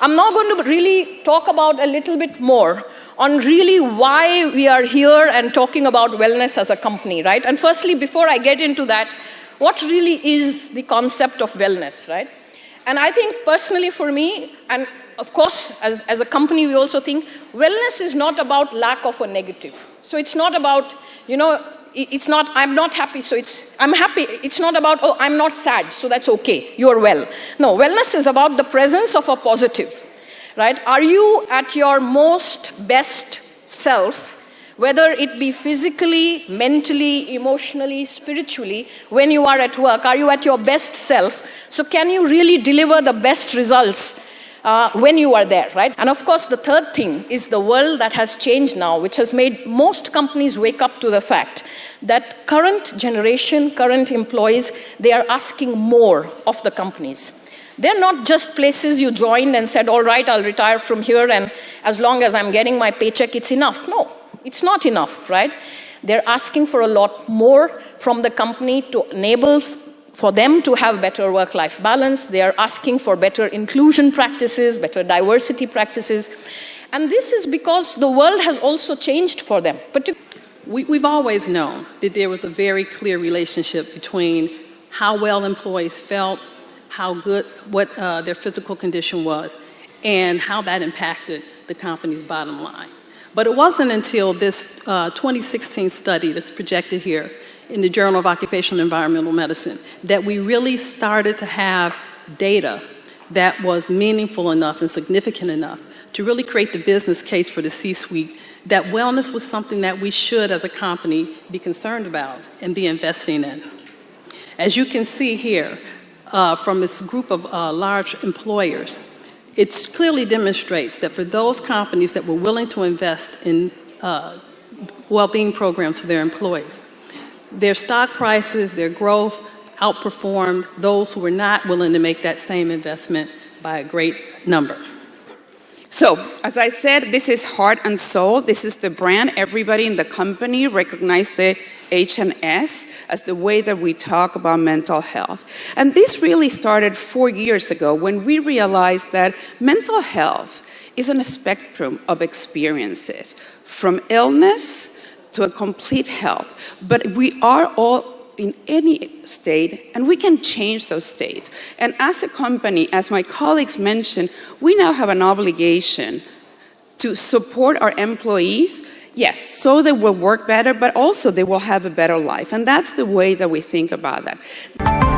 I'm now going to really talk about a little bit more on really why we are here and talking about wellness as a company, right? And firstly, before I get into that, what really is the concept of wellness, right? And I think personally for me, and of course, as a company, we also think wellness is not about lack of a negative. So it's not about, it's not, I'm not happy, so I'm happy. It's not about, oh, I'm not sad, so that's okay, you're well. No, wellness is about the presence of a positive, right? Are you at your most best self, whether it be physically, mentally, emotionally, spiritually, when you are at work? Are you at your best self? So can you really deliver the best results when you are there, right? And of course, the third thing is the world that has changed now, which has made most companies wake up to the fact that current generation, current employees, they are asking more of the companies. They're not just places you joined and said, all right, I'll retire from here, and as long as I'm getting my paycheck, it's enough. No, it's not enough, right? They're asking for a lot more from the company to enable for them to have better work-life balance. They are asking for better inclusion practices, better diversity practices. And this is because the world has also changed for them. We've always known that there was a very clear relationship between how well employees felt, how good, what their physical condition was, and how that impacted the company's bottom line. But it wasn't until this 2016 study that's projected here in the Journal of Occupational and Environmental Medicine that we really started to have data that was meaningful enough and significant enough to really create the business case for the C-suite that wellness was something that we should, as a company, be concerned about and be investing in. As you can see here, from this group of large employers, it clearly demonstrates that for those companies that were willing to invest in well-being programs for their employees, their stock prices, their growth outperformed those who were not willing to make that same investment by a great number. So, as I said, this is Heart and Soul. This is the brand. Everybody in the company recognizes the H&S as the way that we talk about mental health. And this really started 4 years ago when we realized that mental health is a spectrum of experiences, from illness to a complete health. But we are all in any state, and we can change those states. And as a company, as my colleagues mentioned, we now have an obligation to support our employees, yes, so they will work better, but also they will have a better life. And that's the way that we think about that.